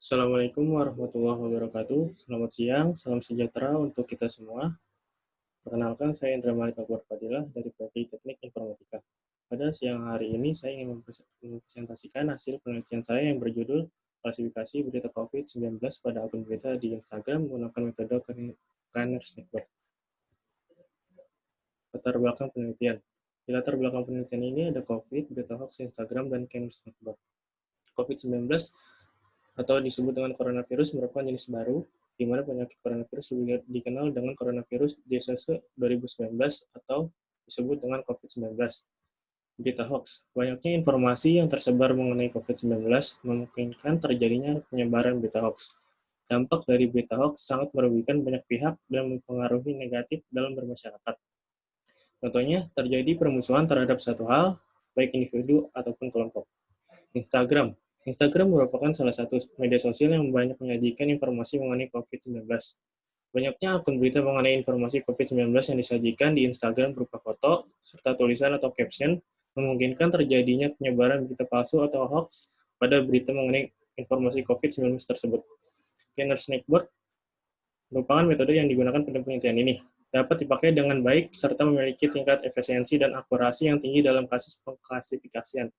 Assalamualaikum warahmatullahi wabarakatuh. Selamat siang, salam sejahtera untuk kita semua. Perkenalkan, saya Indra Malik Akbar Fadilah dari Prodi Teknik Informatika. Pada siang hari ini, saya ingin mempresentasikan hasil penelitian saya yang berjudul Klasifikasi Berita COVID-19 pada akun berita di Instagram menggunakan metode Cannes Network. Latar belakang penelitian. Di latar belakang penelitian ini ada COVID, berita hoax Instagram, dan Cannes Network. COVID-19 atau disebut dengan coronavirus merupakan jenis baru, di mana penyakit coronavirus lebih dikenal dengan coronavirus disease 2019 atau disebut dengan COVID-19. Berita hoax. Banyaknya informasi yang tersebar mengenai COVID-19 memungkinkan terjadinya penyebaran berita hoax. Dampak dari berita hoax sangat merugikan banyak pihak dan mempengaruhi negatif dalam bermasyarakat. Contohnya, terjadi permusuhan terhadap satu hal, baik individu ataupun kelompok. Instagram. Instagram merupakan salah satu media sosial yang banyak menyajikan informasi mengenai COVID-19. Banyaknya akun berita mengenai informasi COVID-19 yang disajikan di Instagram berupa foto, serta tulisan atau caption, memungkinkan terjadinya penyebaran berita palsu atau hoax pada berita mengenai informasi COVID-19 tersebut. Cannes Network merupakan metode yang digunakan pada penelitian ini. Dapat dipakai dengan baik serta memiliki tingkat efisiensi dan akurasi yang tinggi dalam kasus pengklasifikasian.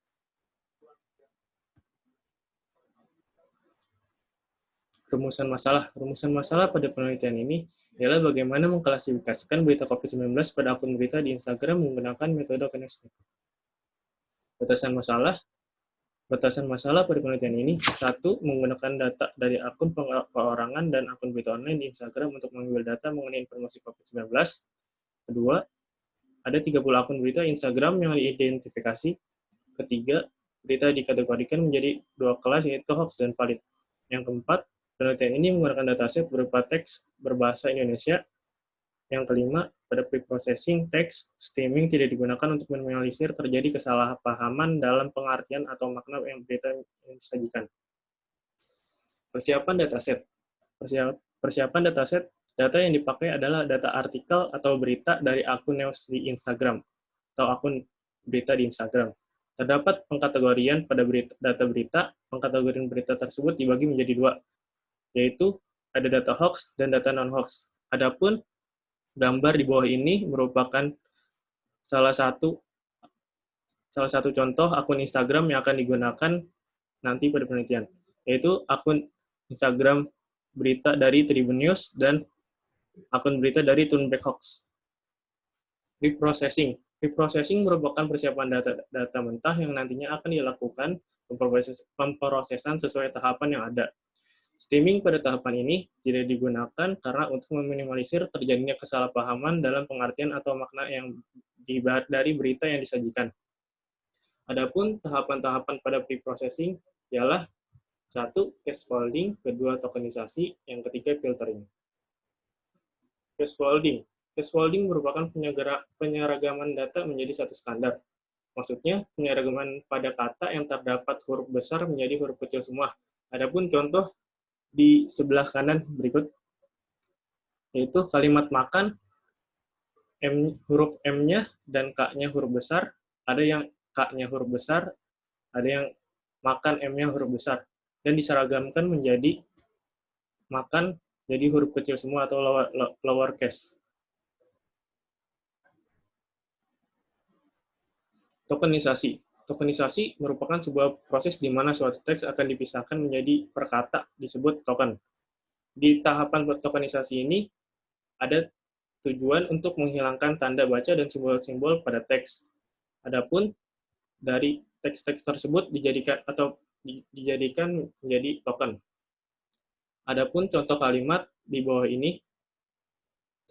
Rumusan masalah. Rumusan masalah pada penelitian ini ialah bagaimana mengklasifikasikan berita COVID-19 pada akun berita di Instagram menggunakan metode Cannes Network. Batasan masalah. Batasan masalah pada penelitian ini, 1. Menggunakan data dari akun perorangan dan akun berita online di Instagram untuk mengambil data mengenai informasi COVID-19. Kedua, ada 30 akun berita Instagram yang diidentifikasi. Ketiga, berita dikategorikan menjadi dua kelas, yaitu hoax dan valid. Yang keempat, penelitian ini menggunakan dataset berupa teks berbahasa Indonesia. Yang kelima, pada pre-processing teks, stemming tidak digunakan untuk meminimalisir terjadi kesalahpahaman dalam pengertian atau makna yang berita yang disajikan. Persiapan dataset. Persiapan dataset, data yang dipakai adalah data artikel atau berita dari akun news di Instagram atau akun berita di Instagram. Terdapat pengkategorian pada data berita. Pengkategorian berita tersebut dibagi menjadi dua, yaitu ada data hoax dan data non-hoax. Adapun gambar di bawah ini merupakan salah satu contoh akun Instagram yang akan digunakan nanti pada penelitian, yaitu akun Instagram berita dari Tribun News dan akun berita dari Tunback Hoax. Reprocessing. Reprocessing merupakan persiapan data mentah yang nantinya akan dilakukan pemprosesan sesuai tahapan yang ada. Stemming pada tahapan ini tidak digunakan karena untuk meminimalisir terjadinya kesalahpahaman dalam pengertian atau makna yang dari berita yang disajikan. Adapun tahapan-tahapan pada pre-processing ialah 1. Cascading, kedua tokenisasi, yang ketiga filtering. Cascading. Cascading merupakan penyeragaman data menjadi satu standar. Maksudnya, penyeragaman pada kata yang terdapat huruf besar menjadi huruf kecil semua. Adapun contoh di sebelah kanan berikut, yaitu kalimat makan, huruf M-nya dan K-nya huruf besar, ada yang K-nya huruf besar, ada yang makan M-nya huruf besar, dan diseragamkan menjadi makan jadi huruf kecil semua atau lowercase. Tokenisasi. Tokenisasi merupakan sebuah proses di mana suatu teks akan dipisahkan menjadi per kata, disebut token. Di tahapan tokenisasi ini, ada tujuan untuk menghilangkan tanda baca dan simbol-simbol pada teks. Adapun dari teks-teks tersebut dijadikan menjadi token. Adapun contoh kalimat di bawah ini,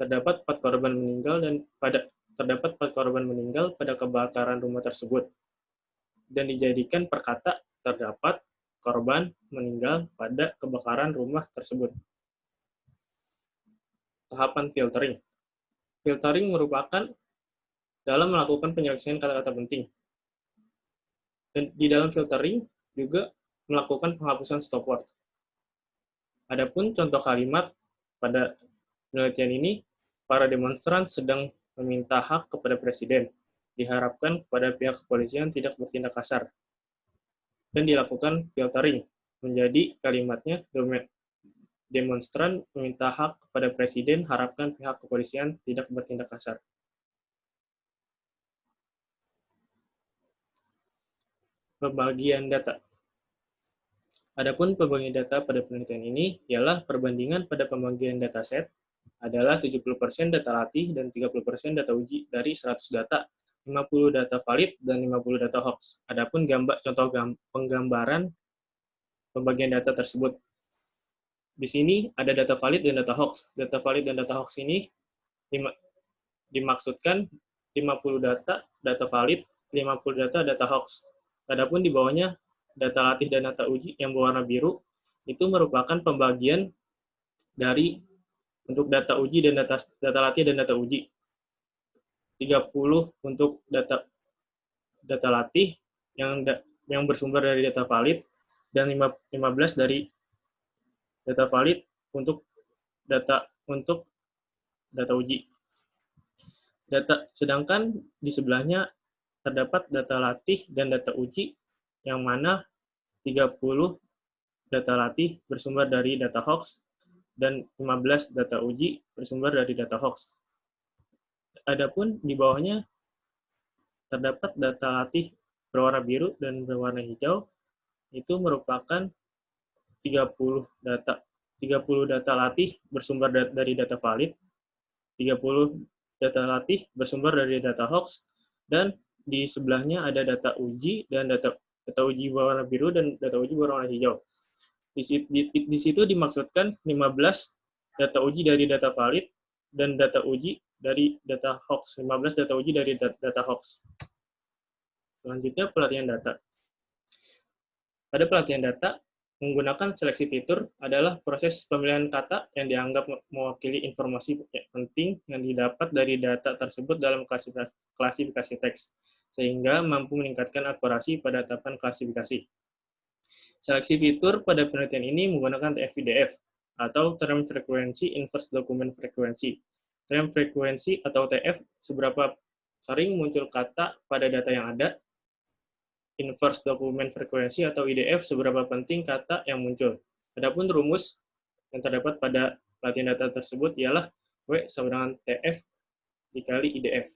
terdapat 4 korban meninggal pada kebakaran rumah tersebut, dan dijadikan per kata terdapat korban meninggal pada kebakaran rumah tersebut. Tahapan filtering. Filtering merupakan dalam melakukan penyeleksian kata-kata penting. Dan di dalam filtering juga melakukan penghapusan stop word. Adapun contoh kalimat pada penelitian ini, para demonstran sedang meminta hak kepada presiden. Diharapkan kepada pihak kepolisian tidak bertindak kasar. Dan dilakukan filtering. menjadi kalimatnya demonstran meminta hak kepada presiden, harapkan pihak kepolisian tidak bertindak kasar. Pembagian data. Adapun pembagian data pada penelitian ini ialah perbandingan pada pembagian dataset adalah 70% data latih dan 30% data uji dari 100 data, 50 data valid dan 50 data hoax. Adapun contoh penggambaran pembagian data tersebut. Di sini ada data valid dan data hoax. Data valid dan data hoax ini dimaksudkan 50 data valid, 50 data hoax. Adapun di bawahnya data latih dan data uji yang berwarna biru itu merupakan pembagian dari untuk data uji dan data latih dan data uji. 30 untuk data latih yang bersumber dari data valid dan 15 dari data valid untuk data uji. Sedangkan di sebelahnya terdapat data latih dan data uji yang mana 30 data latih bersumber dari data hoax dan 15 data uji bersumber dari data hoax. Adapun di bawahnya terdapat data latih berwarna biru dan berwarna hijau, itu merupakan 30 data latih bersumber dari data valid, 30 data latih bersumber dari data hoax, dan di sebelahnya ada data uji dan data uji berwarna biru dan data uji berwarna hijau. Di situ dimaksudkan 15 data uji dari data valid dan data uji dari data hoax. 15 data uji dari data hoax. Selanjutnya pelatihan data. Pada pelatihan data, menggunakan seleksi fitur adalah proses pemilihan kata yang dianggap mewakili informasi penting yang didapat dari data tersebut dalam klasifikasi teks, sehingga mampu meningkatkan akurasi pada tahapan klasifikasi. Seleksi fitur pada penelitian ini menggunakan TF-IDF, atau Term Frequency Inverse Document Frequency. Term Frequency atau TF, seberapa sering muncul kata pada data yang ada. Inverse Document Frequency atau IDF, seberapa penting kata yang muncul. Adapun rumus yang terdapat pada pelatihan data tersebut ialah W sama dengan TF dikali IDF.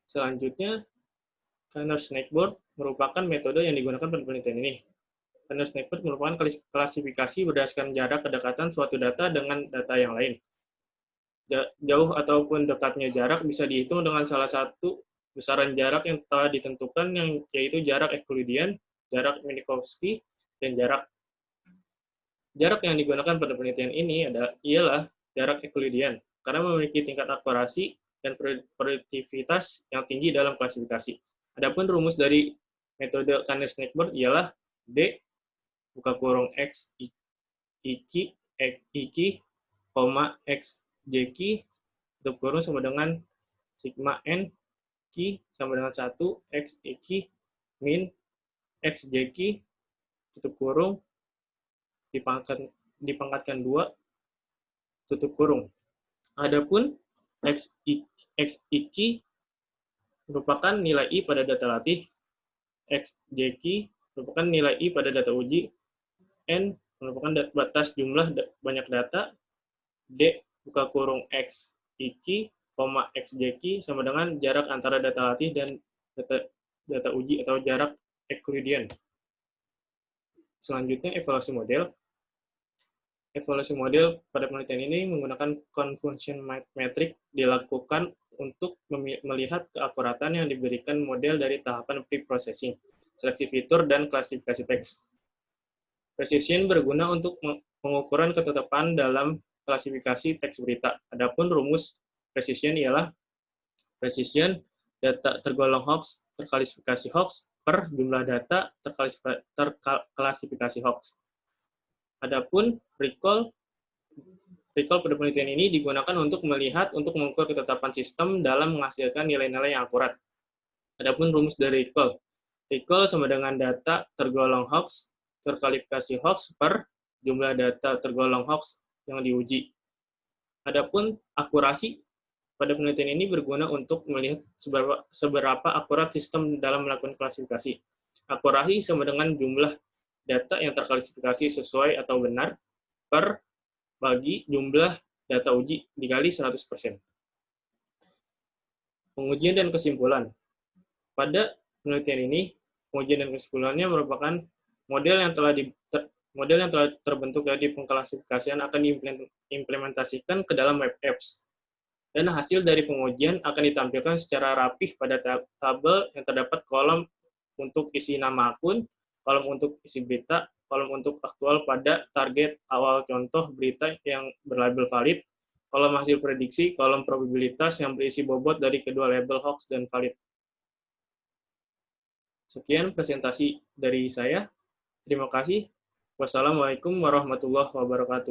Selanjutnya, Kanner Snakeboard merupakan metode yang digunakan pada penelitian ini. Kanner Snakeboard merupakan klasifikasi berdasarkan jarak kedekatan suatu data dengan data yang lain. Jauh ataupun dekatnya jarak bisa dihitung dengan salah satu besaran jarak yang telah ditentukan, yaitu jarak Euclidean, jarak Minkowski, dan jarak yang digunakan pada penelitian ini ialah jarak Euclidean, karena memiliki tingkat akurasi dan produktivitas yang tinggi dalam klasifikasi. Adapun rumus dari metode Kanner Snakeboard ialah D buka kurung X iki, X JQ tutup kurung sama dengan sigma N Q sama dengan 1 X IQ min X JQ tutup kurung dipangkatkan 2 tutup kurung. Adapun X IQ merupakan nilai I pada data latih, X JQ merupakan nilai I pada data uji, N merupakan batas jumlah banyak data, D buka kurung X IQ, X JQ sama dengan jarak antara data latih dan data uji atau jarak Euclidean. Selanjutnya, evaluasi model. Evaluasi model pada penelitian ini menggunakan confusion metric dilakukan untuk melihat keakuratan yang diberikan model dari tahapan pre-processing, seleksi fitur, dan klasifikasi teks. Precision berguna untuk pengukuran ketetapan dalam klasifikasi teks berita. Adapun rumus precision ialah precision data tergolong hoax terklasifikasi hoax per jumlah data terklasifikasi hoax. Adapun recall pada penelitian ini digunakan untuk mengukur ketetapan sistem dalam menghasilkan nilai-nilai yang akurat. Adapun rumus dari recall sama dengan data tergolong hoax terklasifikasi hoax per jumlah data tergolong hoax yang diuji. Adapun akurasi pada penelitian ini berguna untuk melihat seberapa akurat sistem dalam melakukan klasifikasi. Akurasi sama dengan jumlah data yang terklasifikasi sesuai atau benar per bagi jumlah data uji dikali 100%. Pengujian dan kesimpulan. Pada penelitian ini, pengujian dan kesimpulannya merupakan model yang telah terbentuk dari pengklasifikasian akan diimplementasikan ke dalam web apps. Dan hasil dari pengujian akan ditampilkan secara rapih pada tabel yang terdapat kolom untuk isi nama akun, kolom untuk isi berita, kolom untuk aktual pada target awal contoh berita yang berlabel valid, kolom hasil prediksi, kolom probabilitas yang berisi bobot dari kedua label hoax dan valid. Sekian presentasi dari saya. Terima kasih. Wassalamualaikum warahmatullahi wabarakatuh.